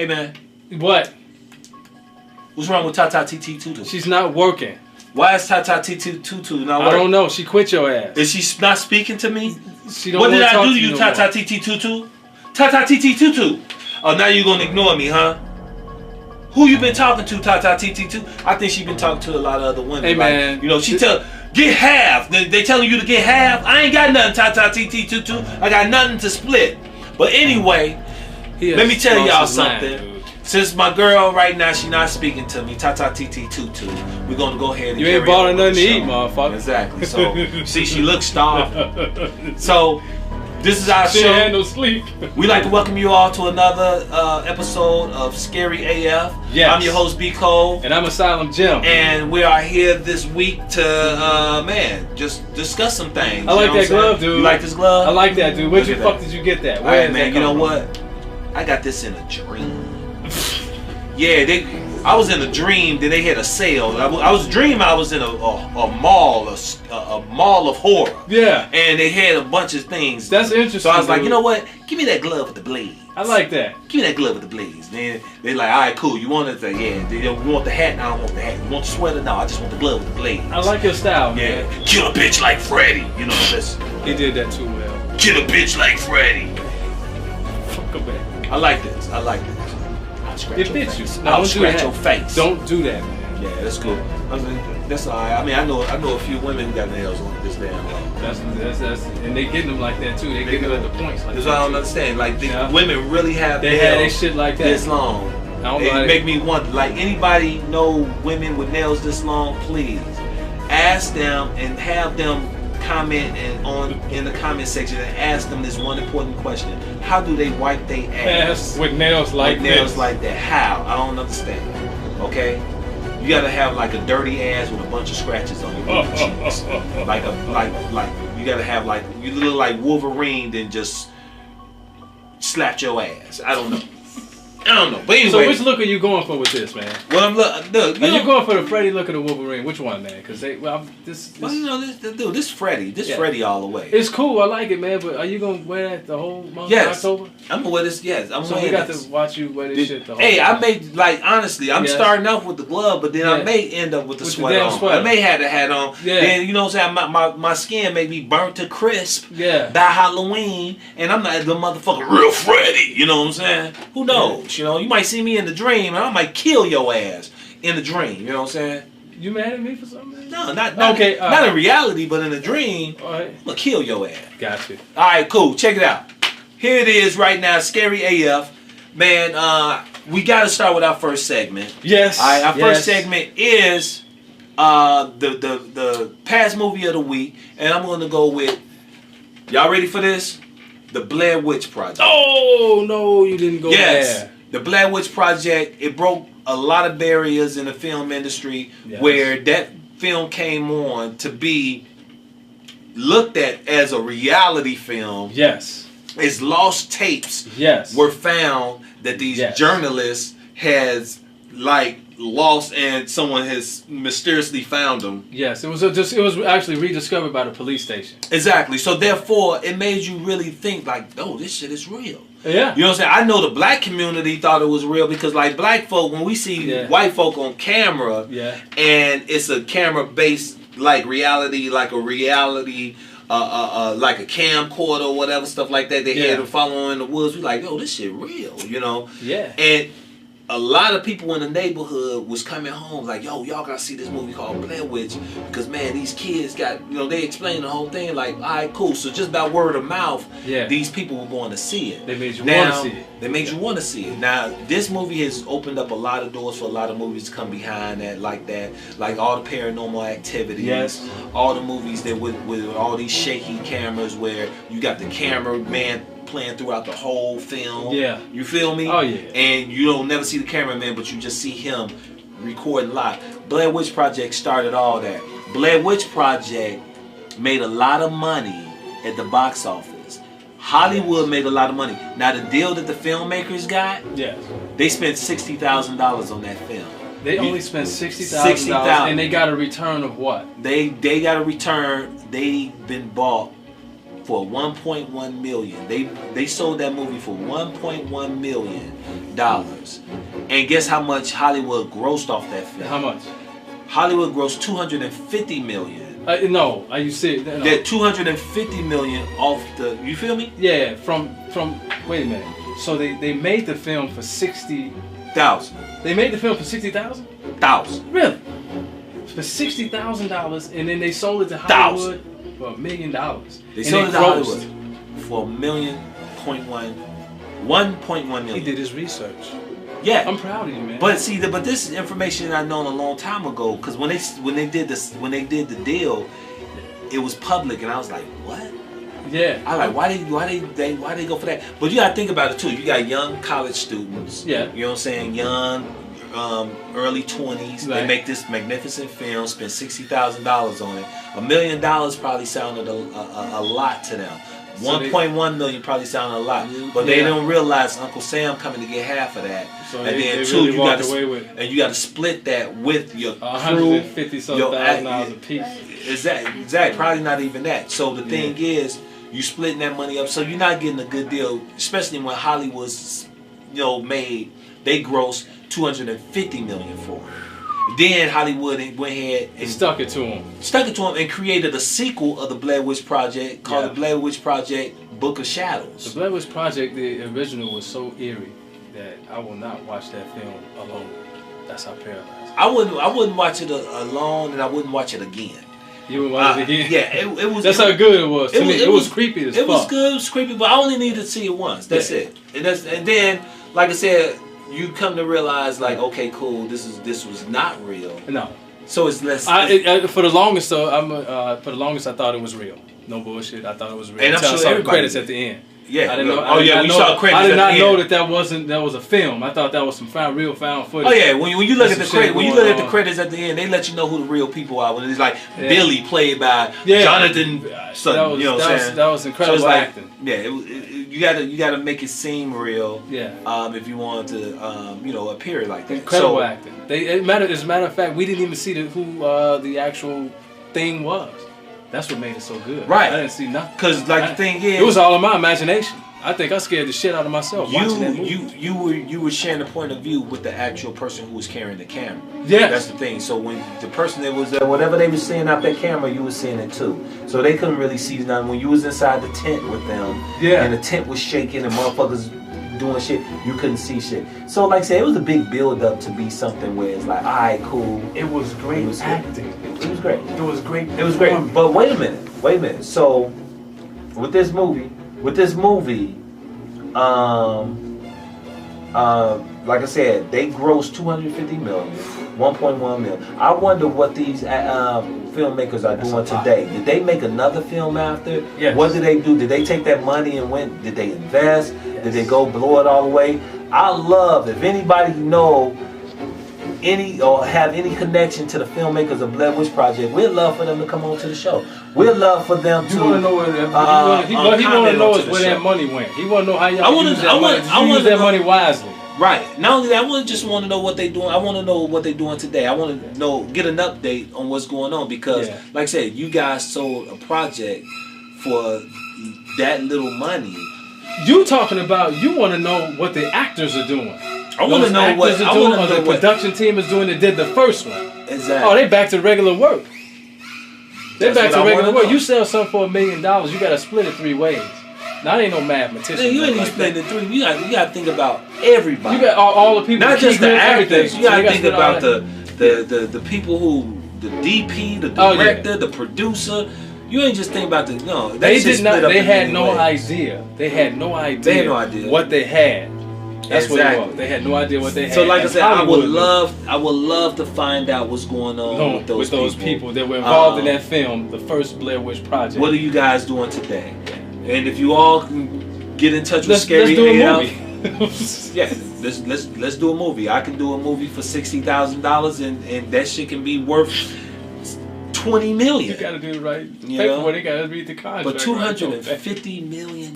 Hey man. What? What's wrong with Tata TT Tutu? She's not working. Why is Tata TT Tutu not working? I don't know. She quit your ass. Is she not speaking to me? She don't what did I do to you you, Tata TT Tutu? Tata TT Tutu. Oh, now you're gonna ignore me, huh? Who you been talking to, Tata TT Tutu? I think she been talking to a lot of other women. Hey man, like, you know, she tell get half. They telling you to get half. I ain't got nothing, Tata TT Tutu. I got nothing to split. But anyway, let me tell y'all something. Since my girl right now, she not speaking to me, Tata TT Tutu, we're gonna go ahead and you ain't bought her nothing to eat, motherfucker. Exactly. So see, she looks starved. So this is our show. She ain't had no sleep. We'd like to welcome you all to another episode of Scary AF. Yes. I'm your host, B. Cole. And I'm Asylum Jim. And we are here this week to, man, just discuss some things. I like that glove, dude. You like this glove? I like that, dude. Where the fuck did you get that? Where is man, you know what? I got this in a dream. Yeah, I was in a dream. Then they had a sale. I was dreaming I was in a mall, a mall of horror. Yeah. And they had a bunch of things. That's interesting. So I was like, you know what? Give me that glove with the blades. I like that. Give me that glove with the blades. Then they're like, all right, cool. You want it? Yeah. You want the hat? No, I don't want the hat. You want the sweater? No, I just want the glove with the blades. I like your style, yeah. man. Kill a bitch like Freddy. You know this. He did that too well. Kill a bitch like Freddy. Fuck a man. I like this. I like this. It fits you. I'll scratch your face. Don't do that, man. Yeah, that's cool. I mean, that's all right. I mean, I know a few women who got nails on this damn way. That's and they getting them like that too. They getting them at the points. Like that's what I don't understand. Like the women really have. They had their shit like that this long. I don't know. It make me wonder. Like anybody know women with nails this long? Please ask them and have them comment in the comment section and ask them this one important question: how do they wipe their ass with nails like with nails like that? How? I don't understand. Okay, you gotta have like a dirty ass with a bunch of scratches on your cheeks, like you gotta have like you look like Wolverine, then just slapped your ass. I don't know. But anyway. So which look are you going for with this, man? Well, I'm look. Are you going for the Freddy look or the Wolverine? Which one, man? Because this. Well, you know, this Freddy. This Freddy all the way. It's cool. I like it, man. But are you gonna wear that the whole month of October? I'm gonna wear this. Yes, I'm gonna wear this. So we got to watch you wear this shit the whole. Hey, I may honestly. I'm starting off with the glove, but then I may end up with the sweater on. I may have the hat on. Yeah. Then you know what I'm saying. My skin may be burnt to crisp. Yeah. By Halloween, and I'm not the motherfucker real Freddy. You know what I'm saying? Who knows? Yeah. You know, you might see me in the dream, and I might kill your ass in the dream. You know what I'm saying? You mad at me for something? No, not in reality, but in the dream, I'm gonna kill your ass. Gotcha. All right, cool. Check it out. Here it is right now, Scary AF. Man, we got to start with our first segment. Yes. All right, our first segment is the past movie of the week, and I'm gonna go with. Y'all ready for this? The Blair Witch Project. Oh no, you didn't go there. The Blair Witch Project, it broke a lot of barriers in the film industry where that film came on to be looked at as a reality film. Yes. Its lost tapes were found that these journalists has lost and someone has mysteriously found them. Yes, it was actually rediscovered by the police station. Exactly. So therefore, it made you really think like, oh, this shit is real. Yeah. You know what I'm saying? I know the black community thought it was real because like black folk, when we see white folk on camera, and it's a camera based like reality, like a reality. Like a camcorder or whatever, stuff like that. They had them following in the woods. We like, oh, this shit real, you know? Yeah. And a lot of people in the neighborhood was coming home like, yo, y'all gotta see this movie called Blair Witch because, man, these kids got, you know, they explained the whole thing like, all right, cool. So just by word of mouth, these people were going to see it. They made you want to see it. They made you want to see it. Now, this movie has opened up a lot of doors for a lot of movies to come behind that, like all the Paranormal Activities, all the movies that with all these shaky cameras where you got the cameraman playing throughout the whole film. Yeah. You feel me? Oh, yeah. And you don't never see the cameraman, but you just see him recording live. Blair Witch Project started all that. Blair Witch Project made a lot of money at the box office. Hollywood made a lot of money. Now, the deal that the filmmakers got, they spent $60,000 on that film. They only spent $60,000 and they got a return of what? They got a return. They've been bought for 1.1 million. They sold that movie for 1.1 million dollars. And guess how much Hollywood grossed off that film? How much? Hollywood grossed 250 million. No, are you serious? No. They're 250 million off the. You feel me? Yeah, from. Wait a minute. So they made the film for 60,000. They made the film for 60,000. Really? For $60,000, and then they sold it to Hollywood for $1 million. They sold it to Hollywood for $1.1 million. He did his research. Yeah, I'm proud of you, man. But see, but this is information I known a long time ago. Because when they did the deal, it was public, and I was like, what? Yeah. I like why they go for that? But you gotta think about it too. You got young college students. Yeah. You know what I'm saying? Young, early 20s. Right. They make this magnificent film. Spend $60,000 on it. $1 million probably sounded a lot to them. 1.1 million probably sounded a lot, but they don't realize Uncle Sam coming to get half of that. So and they then really you got to split that with your crew. $150,000 a piece. Exactly. Probably not even that. So the thing is, you splitting that money up, so you're not getting a good deal, especially when Hollywood's, made, they grossed 250 million for it. Then Hollywood went ahead and stuck it to him and created a sequel of the Blair Witch Project called the Blair Witch Project Book of Shadows. The Blair Witch Project, the original, was so eerie that I will not watch that film alone. That's how paralyzed. I wouldn't watch it alone, and I wouldn't watch it again. You wouldn't watch it again? Yeah, it was. That's how good it was. To me, it was creepy as fuck. It was good, it was creepy, but I only needed to see it once. That's it. And then, like I said, you come to realize, like, okay, cool, this was not real. No. So it's less. For the longest, though, I thought it was real. No bullshit. I thought it was real. And I'm sure I saw the everybody credits did. at the end. Yeah. I didn't know. You saw credits. I did not know end. that was a film. I thought that was some real found footage. Oh yeah, when you look at the credits, the credits at the end, they let you know who the real people are. When it's like Billy played by Jonathan Sutton. That was incredible acting. Yeah, you gotta make it seem real. Yeah. If you want to, appear like that. Incredible acting. As a matter of fact, we didn't even see who the actual thing was. That's what made it so good. Right. I didn't see nothing. Because the thing is, it was all in my imagination. I think I scared the shit out of myself watching that movie. You were sharing the point of view with the actual person who was carrying the camera. Yeah. That's the thing. So when the person that was there, whatever they were seeing out that camera, you were seeing it too. So they couldn't really see nothing. When you was inside the tent with them, and the tent was shaking and motherfuckers doing shit, you couldn't see shit. So like I said, it was a big build up to be something where it's like, alright, cool. It was great acting. It was great. It was great. It was great. But wait a minute. So with this movie, like I said, they grossed 250 million, 1.1 million. I wonder what these filmmakers are doing today. Did they make another film after? Yes. What did they do? Did they take that money and did they invest? Yes. Did they go blow it all away? I love, if anybody know any or have any connection to the filmmakers of Blair Witch Project, we'd love for them to come on to the show. We'd love for them to. You want to know where he want to know where that money went. He want to know how y'all use that money. I want that money wisely. Right. Not only that, I just want to know what they're doing. I want to know what they're doing today. I want to get an update on what's going on because, like I said, you guys sold a project for that little money. You talking about? You want to know what the actors are doing. I want to know what the production team is doing that did the first one. Exactly. Oh, they back to regular work. They back to regular work. You sell something for $1 million, you got to split it 3 ways. Now, I ain't no mathematician. Man, you ain't even splitting it 3. You got to think about everybody. You got all the people. Not just the actors. You got to think about the the people who, the DP, the director, the producer. You ain't just think about the They did not. They had no idea. They had no idea what they had. That's what it was. They had no idea what they had. So like I said, I would love to find out what's going on with those people that were involved in that film, the first Blair Witch Project. What are you guys doing today? And if you all can get in touch with Scary AF, let's do a movie. I can do a movie for $60,000 and that shit can be worth $20 million. You gotta do the right You paperwork. know? They gotta read the contract. But $250 million.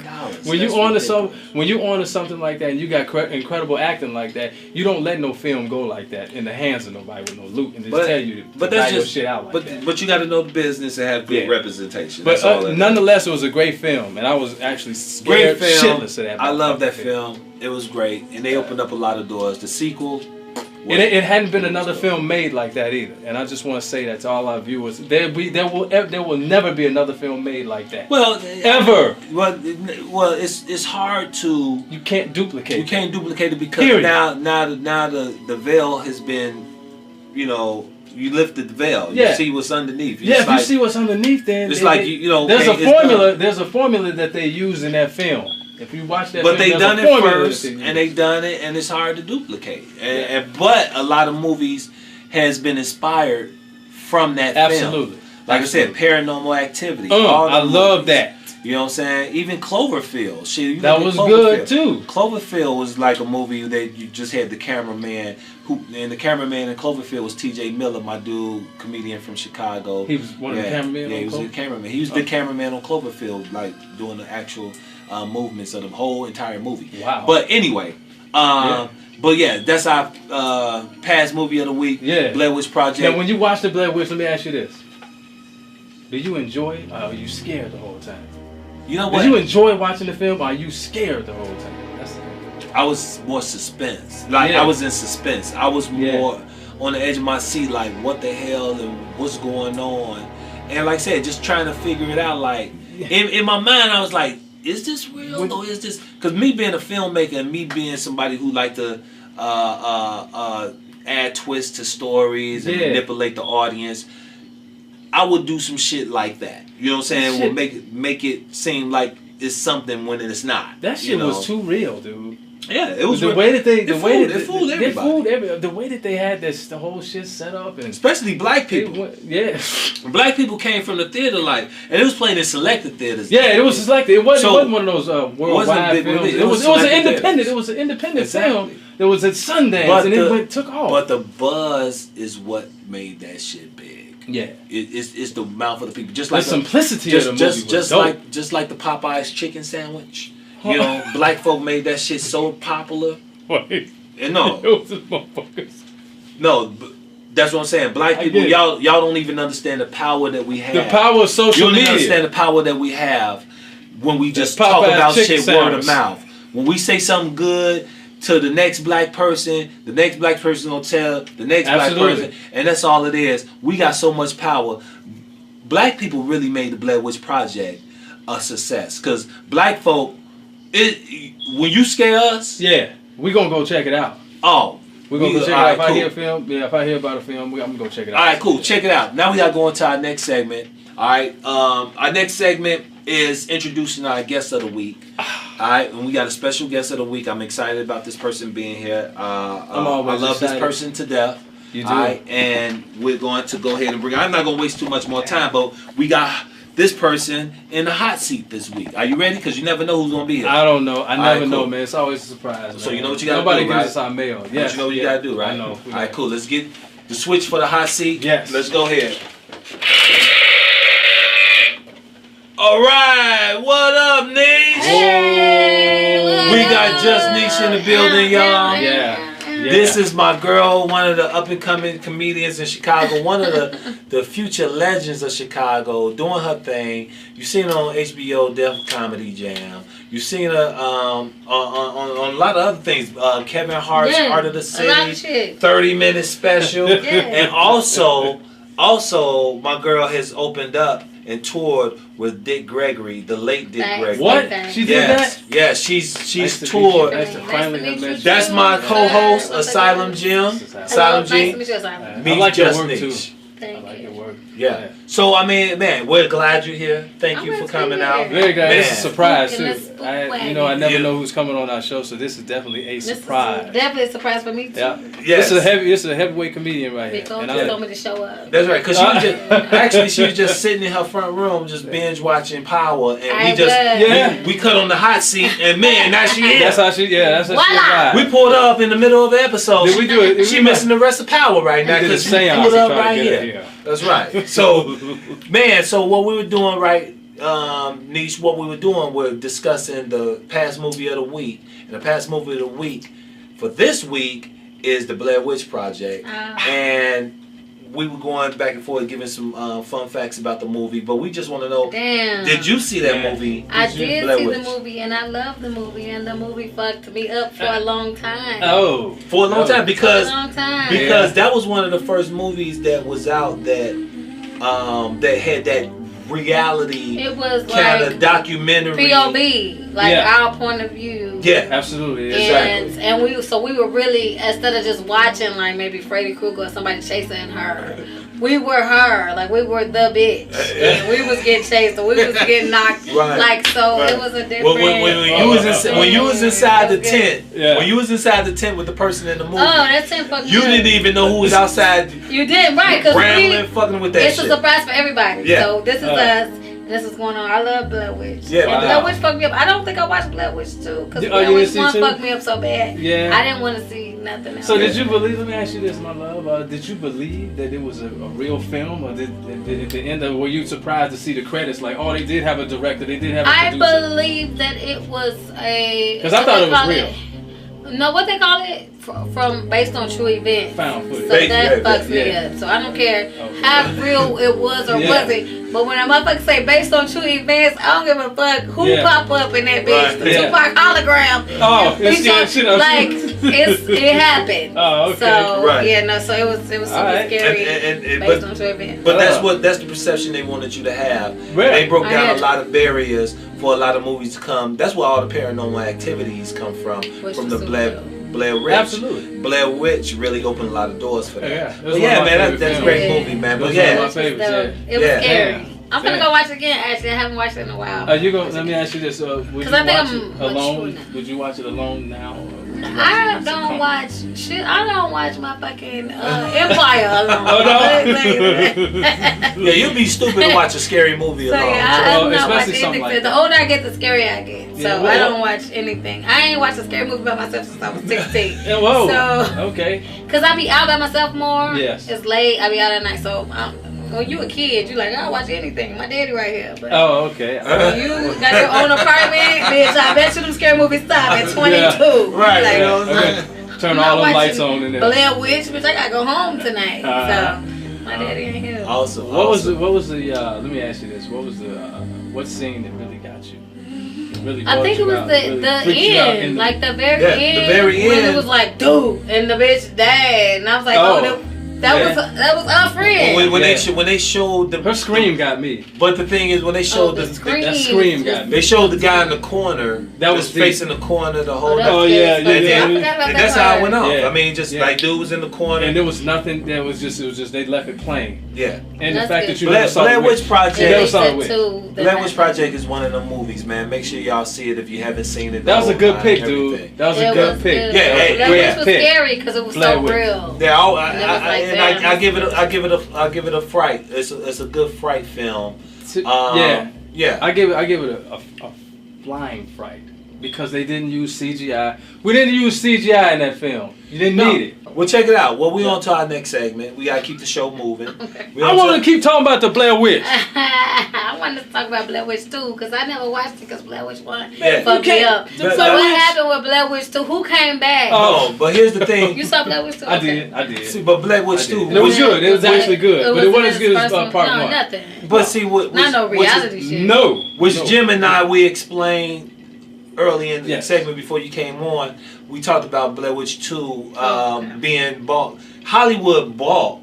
When you honor something like that, and you got incredible acting like that, you don't let no film go like that in the hands of nobody with no loot and just tell you to buy your shit out like that. But you got to know the business and have good representation. But nonetheless, it was a great film, and I was actually scared shitless of that. I love that film. It was great, and they opened up a lot of doors. The sequel. It hadn't been another film made like that either, and I just want to say that to all our viewers. There will never be another film made like that. Well, ever. Well, it's hard to. You can't duplicate. You can't duplicate it because now the veil has been, you lifted the veil. You see what's underneath. If you see what's underneath, then it's there's a formula. There's a formula that they use in that film. If you watch that, but they done it first, and they done it, and it's hard to duplicate. But a lot of movies has been inspired from that film. Absolutely. Like I said, Paranormal Activity. I love that. You know what I'm saying? Even Cloverfield. That was good too. Cloverfield was like a movie that you just had the cameraman and the cameraman in Cloverfield was T.J. Miller, my dude, comedian from Chicago. He was one of the cameramen. Yeah, he was the cameraman. He was the cameraman on Cloverfield, like doing the actual movements of the whole entire movie. Wow. But anyway, but yeah, that's our past movie of the week. Yeah. Blair Witch Project. Now, when you watch the Blair Witch, let me ask you this: do you enjoy it, or are you scared the whole time? You know what? Did you enjoy watching the film, or are you scared the whole time? I was more suspense. I was in suspense. I was more on the edge of my seat, like what the hell and what's going on, and like I said, just trying to figure it out. Like in my mind, I was like, is this real or is this? Because me being a filmmaker and me being somebody who like to add twists to stories and manipulate the audience, I would do some shit like that. You know what I'm saying? Would make it seem like it's something when it's not. That shit was too real, dude. Yeah, it was the way that they fooled everybody. The way that they had the whole shit set up, and especially black people. Black people came from the theater and it was playing in selected theaters. Yeah, it was selected. It wasn't one of those worldwide films. It was an independent. Theaters. It was an independent film. It was at Sundance, and it took off. But the buzz is what made that shit big. Yeah, it's the mouth of the people. Just like the simplicity of the movie was dope. just like the Popeye's chicken sandwich. You know, black folk made that shit so popular. Wait. And no, motherfuckers. No, that's what I'm saying. Black people, y'all don't even understand the power that we have. The power of social media. You don't understand the power that we have when we just talk about shit word of mouth. When we say something good to the next black person gonna tell the next black person, and that's all it is. We got so much power. Black people really made the Blair Witch Project a success, because black folk, when you scare us, we gonna go check it out. Oh, we're gonna go check it out. If I hear a film, if I hear about a film, I'm gonna go check it out. All right, cool. Check it out. Now we gotta go into our next segment. All right, our next segment is introducing our guest of the week. All right, and we got a special guest of the week. I'm excited about this person being here. I love this person to death. You do. All right, and we're going to go ahead and bring. I'm not gonna waste too much more time, but we got this person in the hot seat this week. Are you ready? Because you never know who's gonna be here. I don't know. I never know, man. It's always a surprise. Man. So you know what you gotta do, right? Nobody gives us our mail. Yeah, you know what you gotta do, right? I know. All right, cool. Let's get the switch for the hot seat. Yes. Let's go ahead. All right, what up, Niche? Hey, we got Just Nesh in the building, y'all. Yeah. This is my girl, one of the up-and-coming comedians in Chicago, one of the future legends of Chicago, doing her thing. You've seen her on HBO, Def Comedy Jam. You've seen her on a lot of other things. Kevin Hart's Art of the City, 30-minute special. And also, my girl has opened up and toured with Dick Gregory, the late Dick Gregory. What? She did that? Yeah, she's toured. That's my co-host, Asylum Jim. Asylum Jim. I like your work too. I like your work. Yeah. So I mean, man, we're glad you're here. Thank you for coming out. Very good. It's a surprise too. I never know who's coming on our show, so this is definitely a surprise. Definitely a surprise for me too. Yeah. Yes. It's a heavyweight comedian right here. And I told me to show up. That's right, because she was just sitting in her front room, just binge watching Power, and we cut on the hot seat, and man, now she is. That's how she. Yeah, that's how she. We pulled her up in the middle of the episode. Did we do it? She missing the rest of Power right now because she pulled up right here. here. That's right. So, man, so what we were doing, right, Niche, what we were doing, we're discussing the past movie of the week. And the past movie of the week for this week is the Blair Witch Project. And we were going back and forth giving some fun facts about the movie, but we just want to know, did you see that movie? I did see the movie, and I love the movie, and the movie fucked me up for a long time. For a long time, because that was one of the first movies that was out that that had that reality, it was kind like of documentary, POV, like our point of view. Yeah, absolutely, exactly. And we were really, instead of just watching like maybe Freddy Krueger or somebody chasing her, we were her, like we were the bitch, and we was getting chased, or we was getting knocked, like so. It was a different. When you was inside the tent, when you was inside the tent with the person in the movie, that tent fucked you didn't even know who was outside. You did, right? Because fucking with that it's shit. a surprise for everybody. Yeah. So this is us. This is going on. I love Blair Witch. Yeah, and Blair Witch fucked me up. I don't think I watched Blair Witch 2 because Blair Witch 1 fucked me up so bad. Yeah. I didn't want to see nothing else. So did you believe? Let me ask you this, my love. Did you believe that it was a real film, or did at the end of it, were you surprised to see the credits? Like, oh, they did have a director. They did have a producer. I believe that it was a. Because I thought it was real. No, what they call it? From based on true events. Found footage. So that fucks me up. So I don't care how real it was or wasn't. But when a motherfucker say based on true events, I don't give a fuck who pop up in that bitch. The Tupac hologram. Oh, it happened. Oh, okay. So so it was super scary based on true events. But that's the perception they wanted you to have. Right. They broke down a lot of barriers for a lot of movies to come. That's where all the paranormal activities come from the Blair Witch. Absolutely. Blair Witch really opened a lot of doors for that. Yeah, man, that's a great movie, man. But it was scary. I'm gonna go watch it again. Actually, I haven't watched it in a while. You go? Let me ask you this: would you watch it alone? Would you watch it alone now? I don't watch shit. I don't watch my fucking Empire alone. Yeah, you'd be stupid to watch a scary movie alone. I'm not watching anything. The older I get, the scarier I get. So I don't watch anything. I ain't watched a scary movie by myself since I was 16. Whoa. So okay. Cause I be out by myself more. Yes. It's late. I be out at night. So when you a kid, you like, I'll watch anything. My daddy right here. But okay. When you got your own apartment, bitch, I bet you them scary movies stop at 22. Right. Like, turn all the lights on in there. Blair Witch, bitch, I gotta go home tonight. So my daddy ain't here. Awesome. What was the let me ask you this. What was the what scene that really got you? I think it was the end, like the very end. The very end. When it was like, dude, and the bitch died, and I was like, that was our friend. When they showed her scream got me. But the thing is, when they showed that scream got me. They showed the guy in the corner that was facing the corner the whole time. And that's how it went off. I mean, like dude was in the corner, and there was nothing. It was just they left it plain. Yeah. And the fact that you Blair Witch Project. Blair Witch Project is one of the movies, man. Make sure y'all see it if you haven't seen it. That was a good pick, dude. That was a good pick. Yeah, Blair Witch was scary because it was so real. Yeah, I give it a fright. It's a good fright film. I give it a flying fright because they didn't use CGI. We didn't use CGI in that film. You didn't need it. Well, check it out. Well, we on to our next segment. We gotta keep the show moving. I want to keep talking about the Blair Witch. I wanted to talk about Blair Witch 2 because I never watched it because Blair Witch 1 fucked me up. So what happened with Blair Witch 2? Who came back? Oh, but here's the thing. You saw Blair Witch 2? I did. See, but Blair Witch 2. It was good. It was actually good, but it wasn't as good as part 1. No, nothing. But see, not no reality shit. No. Which Jim and I we explained early in the segment before you came on. We talked about Blair Witch 2 being bought. Hollywood bought.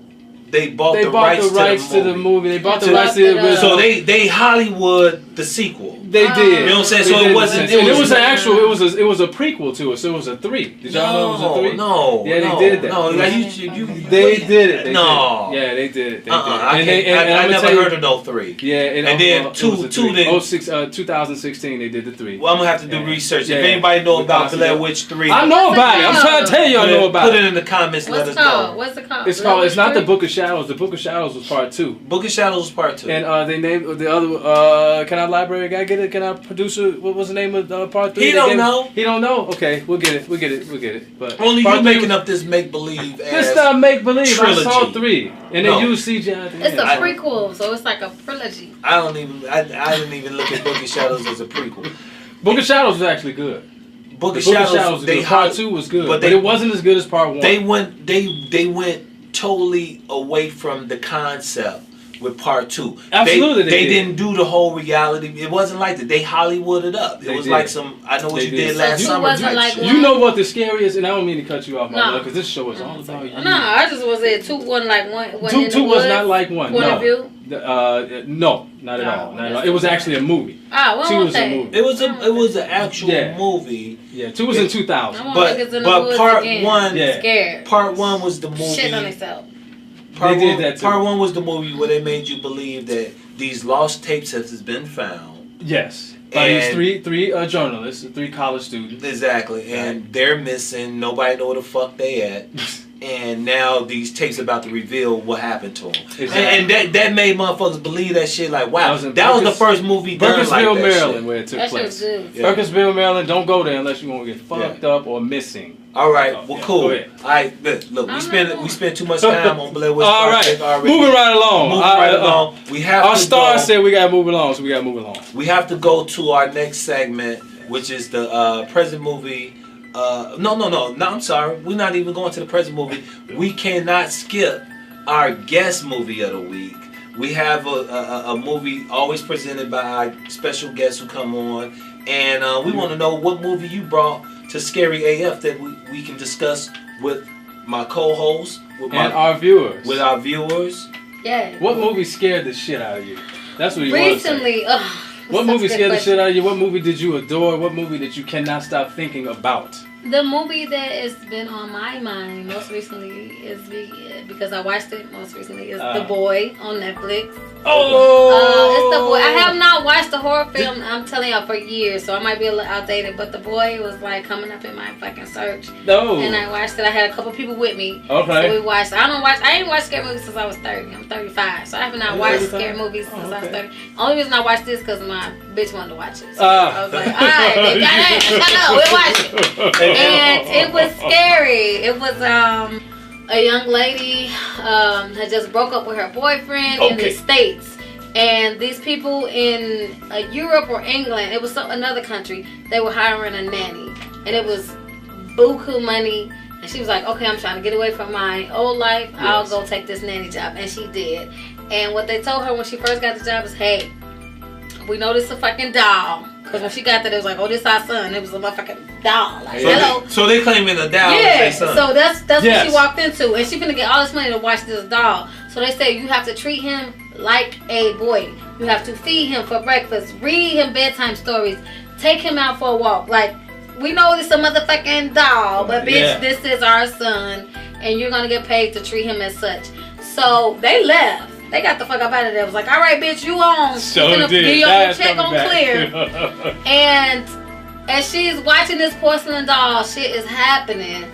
They bought the rights to the movie. They bought the rights to the movie. So they Hollywood the sequel. They did. You know what I'm saying? So it wasn't. It was an actual. It was a prequel to it. So it was a 3. Did y'all know it was a 3? No. Yeah, they did that. No, they did it. Yeah, they did it. I never heard of no 3. Yeah, and then 2016 they did the 3. Well, I'm gonna have to do research. If anybody know about Blair Witch 3, I know about it. I'm trying to tell you I know about it. Put it in the comments. Let us know. What's it called? It's not the Book of Shadows. The Book of Shadows was part 2. Book of Shadows was part 2. And they named the other. Can our library guy get it? Can our producer? What was the name of part 3? He don't know. He don't know. Okay, we'll get it. But only you making up this make believe. This not make believe. Trilogy. I saw 3, and they use CGI. It's a prequel, so it's like a trilogy. I didn't even look at Book of Shadows as a prequel. Book of Shadows was actually good. Book of Shadows, part 2 was good, but it wasn't as good as part 1. They went totally away from the concept with part 2. Absolutely, they didn't do the whole reality. It wasn't like that. They Hollywooded up. It was like some. I know what you did last summer. You know what the scary is, and I don't mean to cut you off, my love, because this show is all about you. No, I just was saying 2 wasn't like 1. 2 was not like 1. Point of view? No, not at all. Not at all. It was actually a movie. 2 was a movie. It was an actual movie. Yeah, 2 was in 2000. But part 1, scared. Part 1 was the movie. Shit on itself. Part 1 was the movie where they made you believe that these lost tapes have been found. Yes. By these three journalists, 3 college students. Exactly. And they're missing. Nobody know where the fuck they at. And now these tapes about to reveal what happened to them. Exactly. And that made motherfuckers believe that shit. Like, wow, that was the first movie done like that. Burkittsville, Maryland, where it took place. Burkittsville, Maryland, don't go there unless you want to get fucked up or missing. All right, cool. All right, look, we spent too much time on Blair Witch Project already. Moving right along. We have our star said we gotta move along, so we gotta move along. We have to go to our next segment, which is the present movie. No, I'm sorry. We're not even going to the present movie. We cannot skip our guest movie of the week. We have a movie always presented by our special guests who come on, and we want to know what movie you brought to Scary AF that we can discuss with my co-host, with our viewers. With our viewers. Yeah. What movie scared the shit out of you? That's what you recently. What movie scared the shit out of you? What movie did you adore? What movie that you cannot stop thinking about? The movie that has been on my mind most recently is because I watched it most recently is The Boy on Netflix. It's The Boy. I have not watched a horror film, I'm telling y'all, for years, so I might be a little outdated, but The Boy was like coming up in my fucking search. And I watched it. I had a couple people with me. Okay. So we watched. I ain't watched scary movies since I was 30. I'm 35, so I have not watched scary movies since I was 30. Only reason I watched this because my bitch wanted to watch it. So I was like, alright, bitch, shut up, we'll watch it. And it was scary. It was a young lady had just broke up with her boyfriend in the States, and these people in Europe or England, it was another country, they were hiring a nanny, and it was buku money. And she was like, okay, I'm trying to get away from my old life, I'll go take this nanny job. And she did. And what they told her when she first got the job is, hey, we know this is a fucking doll. Because when she got there, it was like, oh, this is our son. It was a motherfucking doll. Like, hello. So they claiming a doll is their son. So that's what she walked into. And she finna get all this money to watch this doll. So they say you have to treat him like a boy. You have to feed him for breakfast, read him bedtime stories, take him out for a walk. Like, we know this is a motherfucking doll, but bitch, this is our son. And you're going to get paid to treat him as such. So they left. They got the fuck up out of there. It was like, all right, bitch, you on. So you're gonna be on your check on clear. And as she's watching this porcelain doll, shit is happening.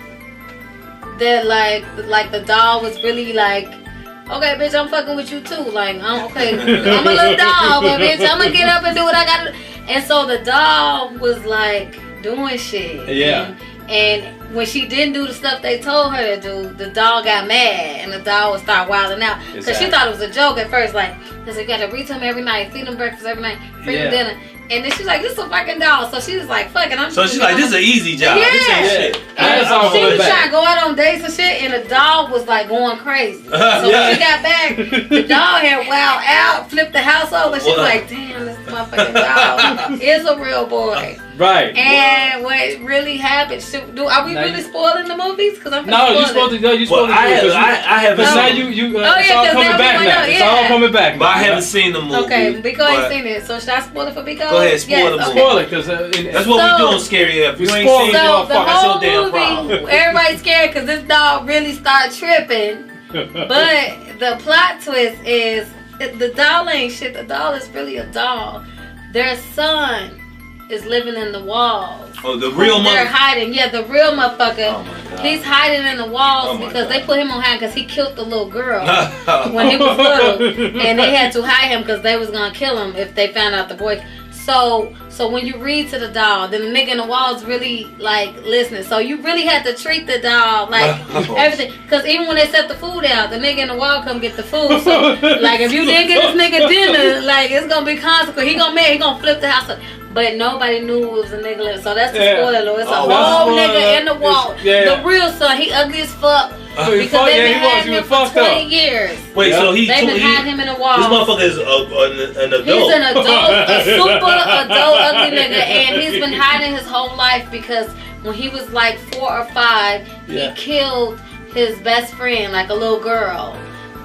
That like the doll was really like, okay, bitch, I'm fucking with you too. Like, I'm a little doll, but bitch, I'm gonna get up and do what I gotta do. And so the doll was like doing shit. Yeah. And when she didn't do the stuff they told her to do, the doll got mad, and the doll would start wilding out. Because she thought it was a joke at first. Like, because you got to read to him every night, feed him breakfast every night, feed him dinner. And then she's like, this is a fucking doll. So she was like, fuck it. So she's like, this is an easy job. Yeah. This ain't shit. And she was trying to go out on dates and shit, and the dog was like going crazy. So when she got back, the dog had wild out, flipped the house over. She was like, damn, this motherfucking dog is a real boy. Right. And what really happened? Are we really spoiling the movies? Because I'm you supposed to go. You supposed to. I haven't. Because now it's all coming back now. It's all coming back. But I haven't seen the movie. Okay, Biko ain't seen it. So should I spoil it for Biko? Go ahead, spoil the movie. Spoil it, because that's what we do on Scary AF. You ain't seen it, that's your damn problem. Everybody's scared because this dog really started tripping. But the plot twist is the doll ain't shit. The doll is really a doll. Their son is living in the walls. Oh, the real They're hiding. Yeah, the real motherfucker. Oh my God. He's hiding in the walls because they put him on hide because he killed the little girl when he was little, and they had to hide him because they was gonna kill him if they found out the boy. So when you read to the doll, then the nigga in the walls really like listening. So you really had to treat the doll like everything. Cause even when they set the food out, the nigga in the wall come get the food. So like if you didn't get this nigga dinner, like it's gonna be consequence. He gonna flip the house up. But nobody knew it was a nigga. So that's the spoiler, Lord. It's a whole nigga in the wall. The real son, he ugly as fuck. Because they've been hiding him for 20 years. Wait, so they've been hiding him in the wall. This motherfucker is an adult. He's an adult, a super adult ugly nigga, and he's been hiding his whole life because when he was like 4 or 5, he killed his best friend, like a little girl.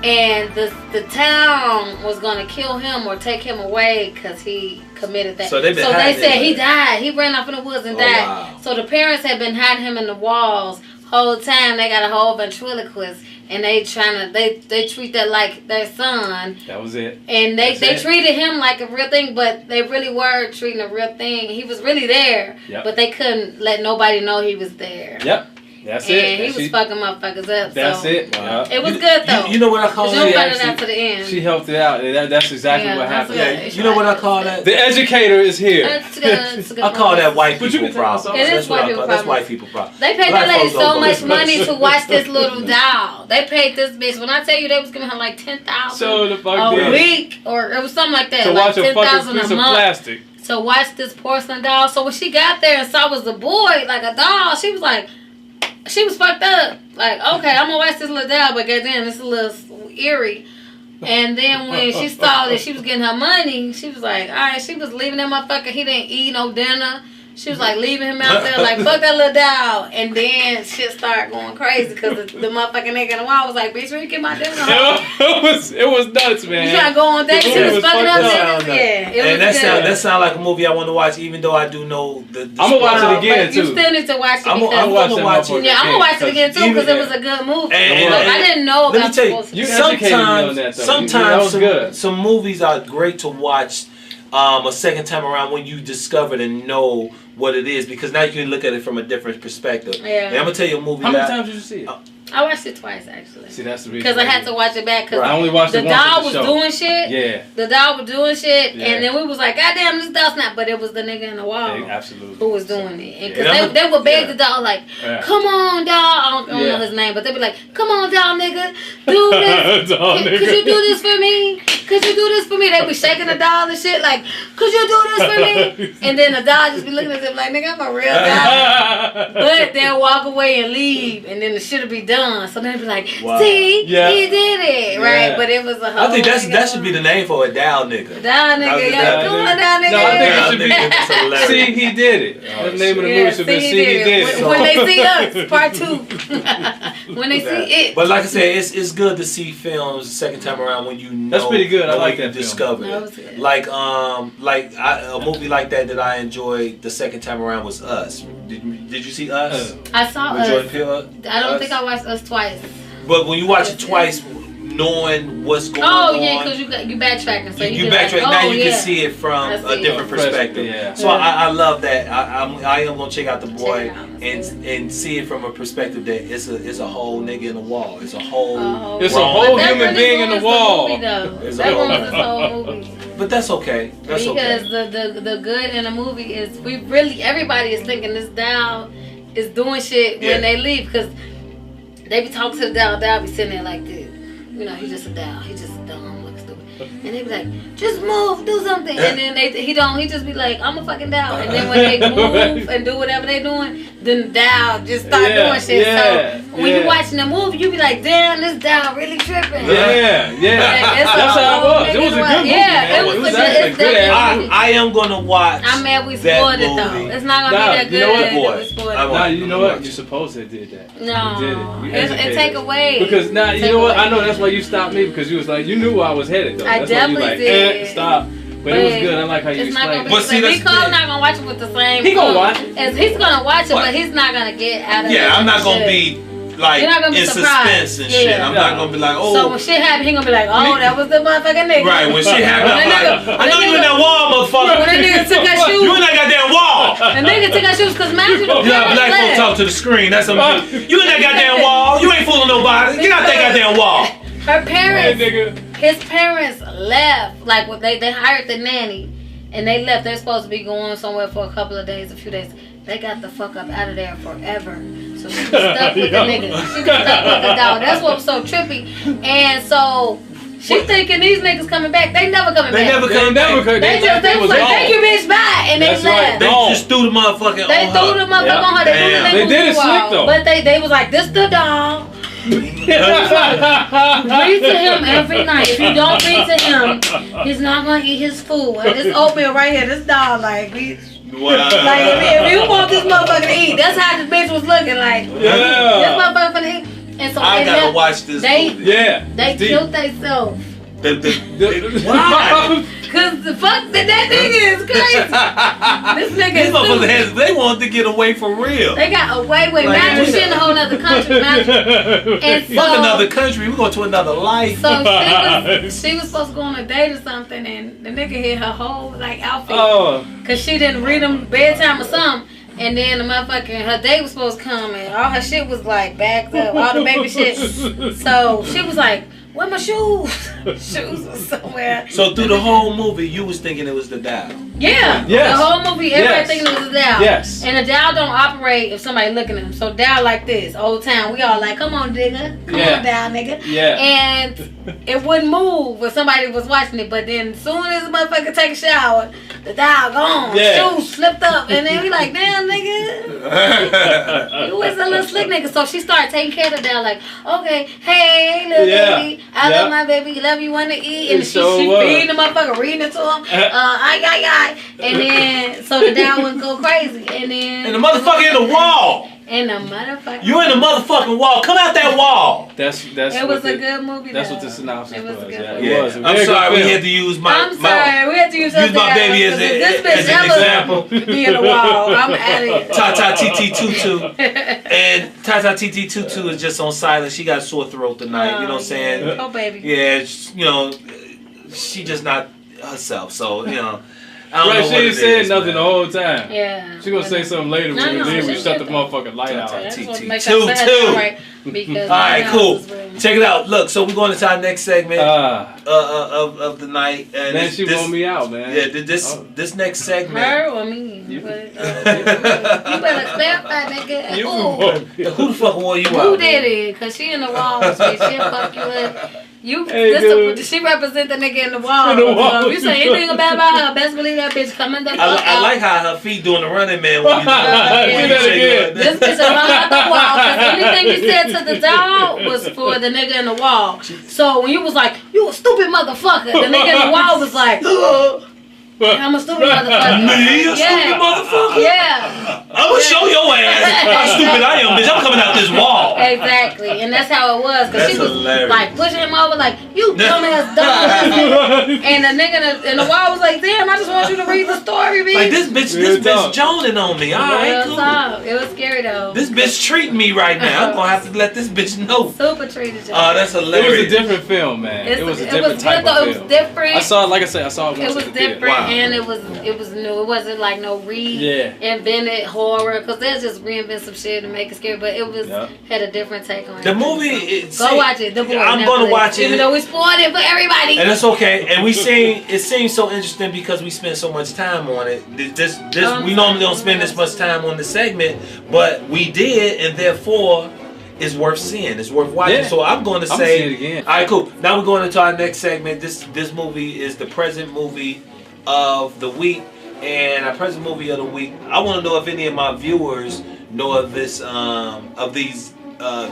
And the town was gonna kill him or take him away because he committed that. So they said he died. He ran off in the woods and died. Wow. So the parents had been hiding him in the walls whole time. They got a whole ventriloquist and they treat that like their son. That was it. And they treated him like a real thing, but they really were treating a real thing. He was really there, but they couldn't let nobody know he was there. Yep. That's it. And he was fucking motherfuckers up. That's it. Wow. It was good though. You know what I call it? Out to the end. She helped it out. That's exactly what happened. Yeah, you know what I call that? The educator is here. I call that white people problem. It is white people problem. That's white people problem. They paid that lady so much money to watch this little doll. They paid this bitch. When I tell you they was giving her like $10,000 a week, or it was something like that. To like watch a fucking piece of plastic. To watch this porcelain doll. So when she got there and saw it was a boy, like a doll, she was like. She was fucked up. Like, okay, I'm gonna watch this little doll, but goddamn, it's a little eerie. And then when she saw that she was getting her money, she was like, all right, she was leaving that motherfucker. He didn't eat no dinner. She was like leaving him out there, like, fuck that little doll. And then shit started going crazy because the motherfucking nigga in the wall was like, bitch, where you get my dinner home? It was nuts, man. You trying to go on dates? She was fucking up niggas? Yeah. And that sound like a movie I want to watch, even though I do know the I'm going to watch it again, too. You still need to watch it. I'm going to watch it. Yeah, I'm going to watch it again, too, because it was a good movie. I didn't know about it. Let me tell you, sometimes some movies are great to watch a second time around when you discover and know what it is, because now you can look at it from a different perspective. Yeah. And I'm gonna tell you a movie. How many times did you see it? I watched it twice actually. See, that's the reason. Because I had to watch it back. Cause I only watched it once. The doll was doing shit. Yeah. The doll was doing shit, and then we was like, God damn, this doll's not. But it was the nigga in the wall. Absolutely. Who was doing it? Because they would beg the doll like, come on, doll. I don't know his name, but they'd be like, come on, doll, nigga, do this. Could you do this for me? Could you do this for me? They'd be shaking the doll and shit like, could you do this for me? And then the doll just be looking at them like, nigga, I'm a real doll. But they'll walk away and leave, and then the shit'll be done. So they'd be like, see, he did it, right? But it was a whole. I think that should be the name for a doll nigga. Doll nigga, come on, doll nigga. No, I think it should be. See, he did it. The name of the movie should be See, he did it. When they see us, part 2. When they see it. But like I said, it's good to see films the second time around when you know. That's pretty good. I like that. Discover it. Like a movie like that I enjoyed the second time around was Us. Did you see Us? I saw Us. I don't think I watched Us twice. But when you watch it twice, knowing what's going on. Oh yeah, because you backtracking. So you backtrack. Like, now you can see it from a different perspective. Yeah. So I love that. I am gonna check out The Boy and see it from a perspective that it's a whole nigga in the wall. It's a whole. It's a whole human being in the wall. That ruins the whole movie. But that's okay. That's because the good in a movie is everybody is thinking this doll is doing shit when they leave, because they be talking to the doll. Doll be sitting there like this. You know, he's just a doll. He's just dumb, like stupid. And they be like, just move, do something. And then he just be like, I'm a fucking doll. And then when they move and do whatever they doing, then the doll just start doing shit. So when you watching the movie, you be like, damn, this doll really tripping. That's how it was. It was a good movie. Yeah, it was a good movie. I am gonna watch. I'm mad we spoiled it though. It's not gonna be that good. You know what? You're supposed to did that. No, it take away. Because now you know what? I know that's why you stopped me, because you was like, you knew where I was headed though. I definitely did. Stop. But it was good. I like how you explained it. But see, Nicole's not gonna watch it with the same. He gonna watch it. He's gonna watch it, but he's not gonna get out of it. Yeah, I'm not gonna be like in suspense and shit. I'm not gonna be like, oh. So when shit happen, he gonna be like, oh, that was the motherfucking nigga. Right, when shit happen, I'm like, I know you in that wall, motherfucker. When that nigga took that shoe. You in that goddamn wall. And nigga took her shoes because imagine the black folks talk to the screen. That's something. You in that goddamn wall. You ain't fooling nobody. Get out that goddamn wall. Her parents, his parents left. Like they hired the nanny, and they left. They're supposed to be going somewhere for a couple of days, a few days. They got the fuck up out of there forever. So she was stuck with the nigga. She was stuck with the dog. That's what was so trippy. And so she thinking these niggas coming back. They never coming back. They never come back. They was like, thank you, bitch, bye. And they left. They just threw the motherfucking They threw the motherfucker on her. They did it slick though. But they was like, this the dog. Read to him every night. If you don't read to him, he's not gonna eat his food. And this oatmeal right here, this dog like, bitch. Wow. Like if you want this motherfucker to eat, that's how this bitch was looking like. This motherfucker finna eat. And so I gotta watch this movie. They killed themselves. Why? Cause the fuck that nigga is crazy. This nigga These is motherfuckers they wanted to get away for real. They got away with magic shit in a whole other country. And so, fuck another country. We going to another life. So she was supposed to go on a date or something, and the nigga hit her whole like outfit. Cause she didn't read him bedtime or something. And then the motherfucking her date was supposed to come, and all her shit was like backed up, all the baby shit. So she was like, "Where my shoes?" Shoes was somewhere. So through the whole movie, you was thinking it was the dial. Yeah. Yes. The whole movie, everybody thinking it was a dial. Yes. And the dial don't operate if somebody looking at him. So dial like this, old town. We all like, come on, nigga. Come on, dial, nigga. Yeah. And it wouldn't move when somebody was watching it. But then as soon as the motherfucker take a shower, the dial gone. Yeah. Shoes slipped up. And then we like, damn, nigga. You was a little slick nigga. So she started taking care of the dial like, okay, hey, little baby. I love my baby. Love you, want to eat. And she feeding the motherfucker, reading it to him. And then, so the dial wouldn't go crazy. And then. And the motherfucker in the wall. In the motherfucking. You in the motherfucking wall. Come out that wall. That's. It was a good movie. That's what the synopsis was. It was. I'm sorry, we had to use my. I'm sorry, we had to use my baby as an example. Be in the wall. I'm at it. Tata TT Tutu. And Tata TT Tutu is just on silent. She got a sore throat tonight. You know what I'm saying? Oh, baby. Yeah, you know, she just not herself. So, you know. I don't know she ain't said nothing the whole time. Yeah. She gonna say something later when we leave. We shut the motherfucking light out. Alright, cool. Check it out. Look, so we're going into our next segment of the night. And man, she wore me out, man. Yeah, this next segment. Her or me? You better clarify, nigga. Who the fuck wore you out? Who did it? Cause she in the walls, bitch. She'll fuck you up. She represent the nigga in the wall. If you say anything about her, best believe that bitch coming the fuck out. I like how her feet doing the running man when you This bitch run out the wall. Cause anything you said to the dog was for the nigga in the wall. So when you was like, you a stupid motherfucker, the nigga in the wall was like, I'm a stupid motherfucker. Me? A stupid motherfucker? Yeah. I'm gonna show your ass how stupid I am, bitch. I'm coming out this wall. Exactly. And that's how it was. Because she was hilarious. like pushing him over like, you dumbass dog. And the nigga in the wall was like, damn, I just want you to read the story, bitch. Like this bitch joning on me. Alright, cool. It was scary though. This bitch treating me right now. I'm gonna have to let this bitch know. Super treated you. Oh, that's hilarious. It was a different film, man. It was a different type of film. It was different. I saw it, like I said, I saw it once. It was different. And it was new. It wasn't like no reinvented horror, because they'll just reinvent some shit and make it scary. But it was had a different take on it. The movie, go watch it. I'm gonna watch it, even though we spoiled it for everybody. And it's okay. And it seems so interesting because we spend so much time on it. We normally don't spend this much time on the segment, but we did, and therefore. It's worth seeing. It's worth watching. Yeah. So I'm going to say, see it again. All right, cool. Now we're going into our next segment. This movie is the present movie of the week, and our present movie of the week. I want to know if any of my viewers know of this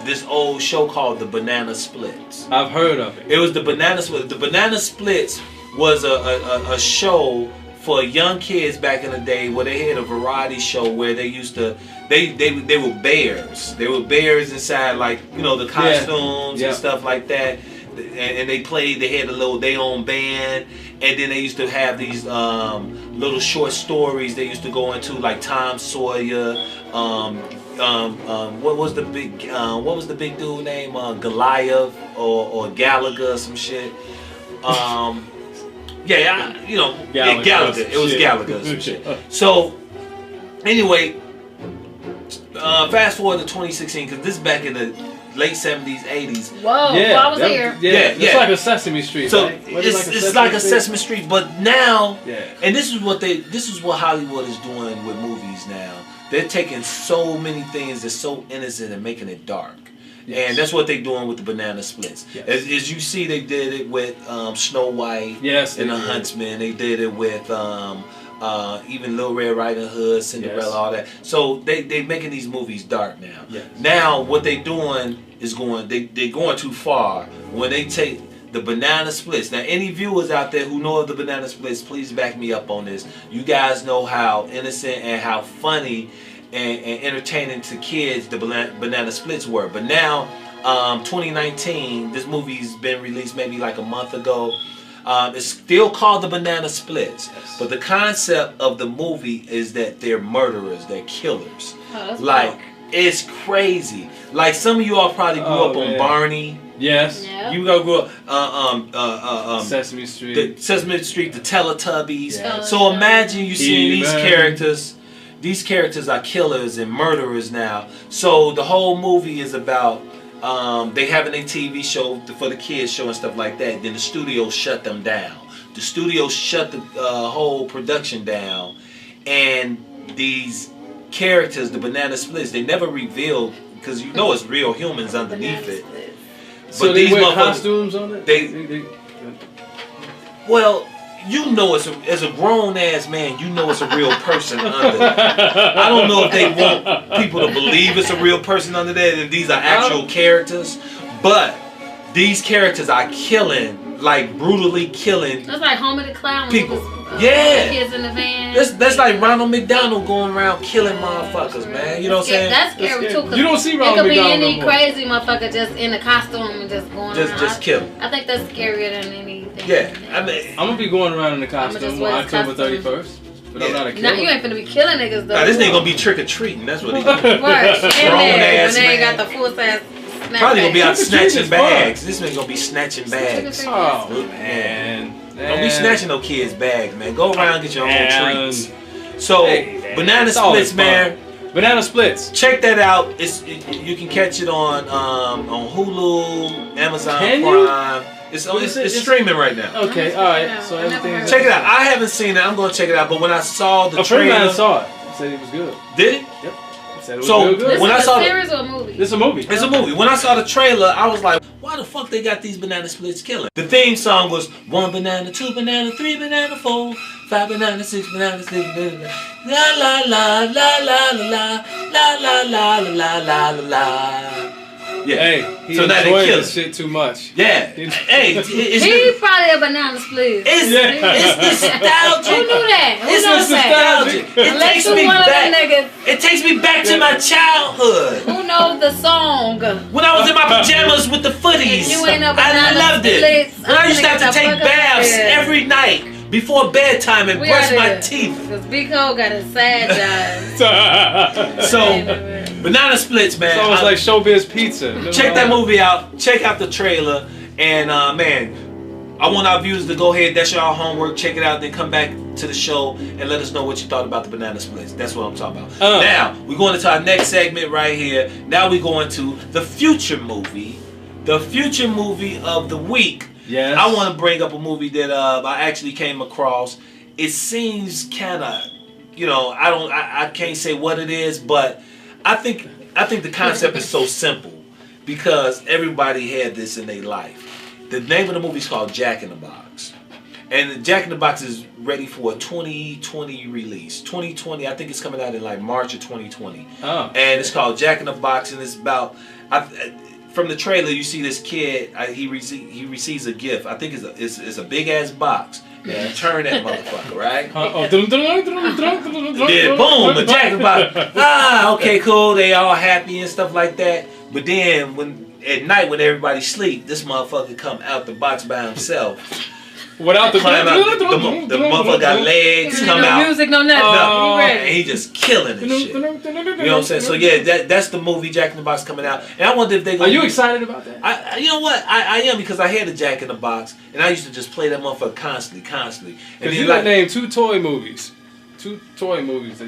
this old show called The Banana Splits. I've heard of it. It was The Banana Splits. The Banana Splits was a show for young kids back in the day where they had a variety show where they used to they were bears. They were bears inside, like, you know, the costumes and stuff like that. And they played. They had their own band, and then they used to have these little short stories they used to go into, like Tom Sawyer. What was the big dude name? Goliath or Gallagher or some shit. Gallagher. It was Gallagher or some shit. So Anyway, fast forward to 2016, because this is back in the late 70s, 80s. Whoa, yeah, I was here. It's like a Sesame Street. So right? it's like a Sesame Street, but now, and this is what Hollywood is doing with movies now. They're taking so many things that's so innocent and making it dark. Yes. And that's what they're doing with the Banana Splits. Yes. As you see, they did it with Snow White and the Huntsman. They did it with even Little Red Riding Hood, Cinderella, all that. So they're making these movies dark now. Yes. Now what they're doing is they're going too far when they take the Banana Splits. Now any viewers out there who know of the Banana Splits, please back me up on this. You guys know how innocent and how funny and entertaining to kids the Banana Splits were. But now, 2019, this movie's been released maybe like a month ago. It's still called the Banana Splits, but the concept of the movie is that they're murderers, they're killers. Oh, like, it's crazy. Like, some of you all probably grew up on Barney. Yes. Yeah. You grew up Sesame Street. The Teletubbies. Yes. So imagine you seeing these characters. These characters are killers and murderers now. So the whole movie is about they having a TV show for the kids show and stuff like that. Then the studio shut them down. The studio shut the whole production down. And these characters, the Banana Splits, they never revealed, because you know it's real humans underneath it. So but they wear costumes on it? Well, you know, as a grown ass man, you know it's a real person under there. I don't know if they want people to believe it's a real person under there and these are actual characters, but these characters are killing, like brutally killing. That's like Homer the Clown. People. Kids in the van. That's like Ronald McDonald going around killing motherfuckers, man. You know what I'm saying? That's scary too. You don't see Ronald McDonald. It could be any crazy motherfucker just in a costume and just going around. Just kill. I think that's scarier than anything. Yeah, I mean, I'm gonna be going around in the costume on October 31st. But I'm not a killer. No, you ain't finna be killing niggas though. Nah, this nigga gonna be trick or treating. That's what he doing. Grown ass man. They ain't got the full size. Probably gonna be out snatching bags. This nigga gonna be snatching bags. Oh man. Don't be snatching no kids' bags, man. Go around and get your own treats. So, Banana Splits, man. Banana Splits. Check that out. You can catch it on Hulu, Amazon Prime. It's streaming right now. Okay, all right. So everything. Check it out. I haven't seen it. I'm gonna check it out. But when I saw the trailer, a friend of mine saw it. He said it was good. Did it? Yep. He said it was real good. When I saw a series or a movie? It's a movie. It's a movie. When I saw the trailer, I was like, why the fuck they got these Banana Splits killing? The theme song was 1 banana, 2 banana, 3 banana, 4, 5 banana, 6 banana, 6 banana, la la la la la la la la la la la la la. Yeah. Hey, he enjoyed this shit too much. Yeah. Hey, he probably a Banana Split. It's nostalgic. Who knew that? Who knows nostalgic. That? It takes me back to my childhood. Who knows the song? When I was in my pajamas with the footies, I loved it. When I used to have to take baths every night before bedtime and brush my teeth. Because Big Ho got a sad job. So, Banana Splits, man. It's almost like Showbiz Pizza. Check that movie out. Check out the trailer. And, man, I want our viewers to go ahead. That's your homework. Check it out. Then come back to the show and let us know what you thought about the Banana Splits. That's what I'm talking about. Now, we're going into our next segment right here. Now we're going to the future movie. The future movie of the week. Yes. I want to bring up a movie that I actually came across. It seems kind of, you know, I can't say what it is, but I think the concept is so simple because everybody had this in their life. The name of the movie is called Jack in the Box. And Jack in the Box is ready for a 2020 release. 2020, I think it's coming out in like March of 2020. Oh. And it's called Jack in the Box, and it's about... From the trailer, you see this kid. He receives a gift. I think it's a big ass box. And you turn that motherfucker, right? Then boom, a Jack in the Box. Okay, cool. They all happy and stuff like that. But then at night when everybody sleep, this motherfucker come out the box by himself. Without the motherfucker got legs, come no out. Music, no nothing. And he just killing this shit. You know what I'm saying? So yeah, that's the movie Jack in the Box coming out. And I wonder if they. Are you excited about that? You know what? I am because I had a Jack in the Box and I used to just play that motherfucker constantly. Because you got named 2 toy movies. two toy movies.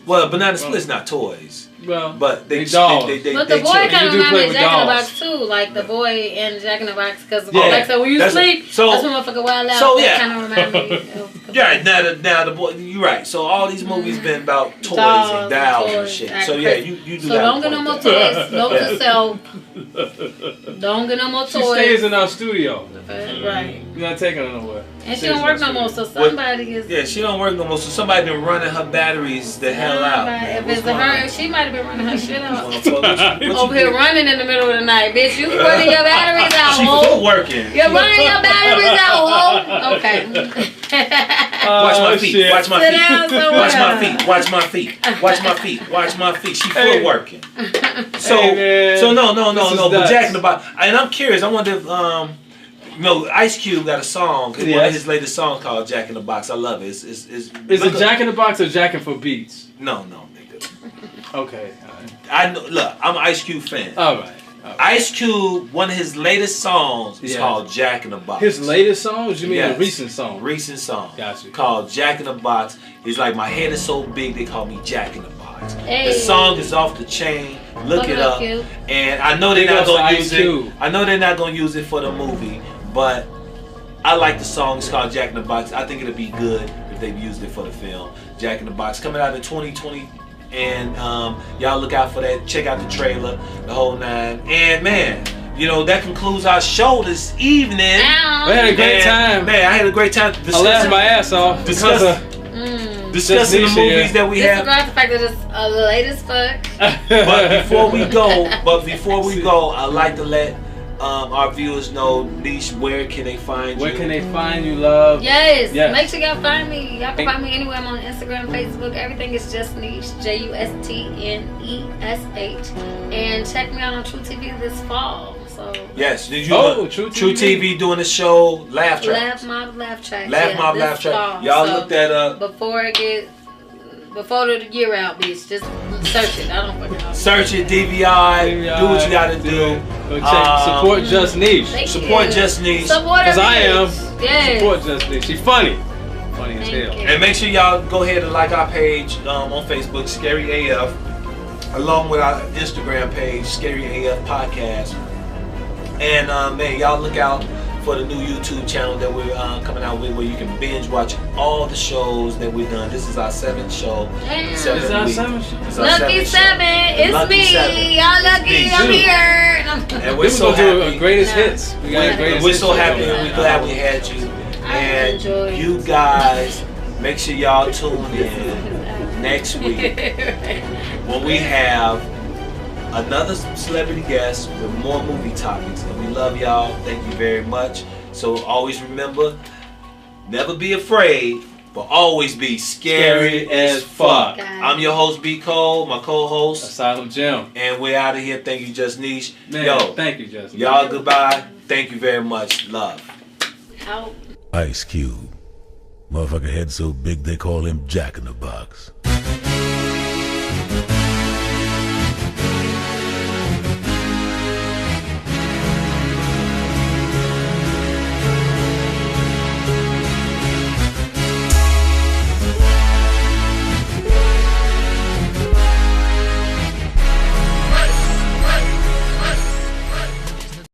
Well, Banana Split's not toys. Well, but they But the boy kind of reminds me of Jack in the Box too, like the boy in Jack in the Box, because like so when you sleep, that's when motherfucker wild out. So that kind of remind me. Yeah, now the boy, you're right. So all these movies been about toys and dolls and shit. So yeah, you do. So don't get no more toys. Note to self. Don't get no more toys. She stays in our studio. Right. You're not taking her nowhere. And she don't work no more, so somebody is. Yeah, she don't work no more, so somebody been running her batteries the hell out. If it's her, she might have been running her shit out. Over here running in the middle of the night, bitch. You running your batteries out, She still working. You're running your batteries out, ho. Okay. Watch my feet. Shit. Watch my feet. Watch my feet. Watch my feet. Watch my feet. Watch my feet. She still working. So no. But Jack in the Box. And I'm curious. I wonder if Ice Cube got a song. One of his latest songs called Jack in the Box. I love it. Is it Jack in the Box or Jackin' for Beats? No, nigga. Okay. I know. Look, I'm an Ice Cube fan. All right. Ice Cube, one of his latest songs is called Jack in the Box. His latest songs? You mean a recent song? Recent song. Gotcha. Called Jack in the Box. He's like, my head is so big they call me Jack in the Box. Hey. The song is off the chain. Look it up. And I know they're not gonna use it. I know they're not gonna use it for the movie, but I like the song. It's called Jack in the Box. I think it'll be good if they used it for the film. Jack in the Box coming out in 2020. And y'all look out for that. Check out the trailer, the whole nine. And man, that concludes our show this evening. We had a great time. Man, I had a great time. I laughed my ass off. Discussing the movies that we have. Disregard the fact that it's late as fuck. But before we go, I'd like to let our viewers know, Nesh, where can they find you? Where can they find you, love? Yes. Make sure y'all find me. Y'all can find me anywhere. I'm on Instagram, Facebook. Everything is Just Nesh, JUSTNESH. And check me out on True TV this fall. So yes, True TV doing a show, Laugh Track. Laugh Mob Laugh Track. Laugh Track. Y'all look that up before the year out, bitch. Just search it. I don't fucking know. Search it, DVI. Do what you gotta do. Go check. Support Just Nesh. Support Just Nesh. Because I am. Yes. Support Just Nesh. She's funny. Funny as hell. And make sure y'all go ahead and like our page on Facebook, ScaryAF, along with our Instagram page, ScaryAFPodcast. And man, y'all look out for the new YouTube channel that we're coming out with, where you can binge watch all the shows that we've done. This is our 7th show. It's our 7th show. Lucky 7. It's me. Y'all lucky. I'm here. And we're so happy. Greatest hits. We're so happy and we're glad we had you. And you guys, make sure y'all tune in next week when we have another celebrity guest with more movie topics. And we love y'all. Thank you very much. So always remember, never be afraid, but always be scary as fuck. I'm your host, B. Cole, my co-host, Asylum Jim. And we're out of here. Thank you, Just Nesh. Man, thank you, Just Nesh. Y'all goodbye. Thank you very much. Love. Out. Ice Cube. Motherfucker head so big they call him Jack in the Box.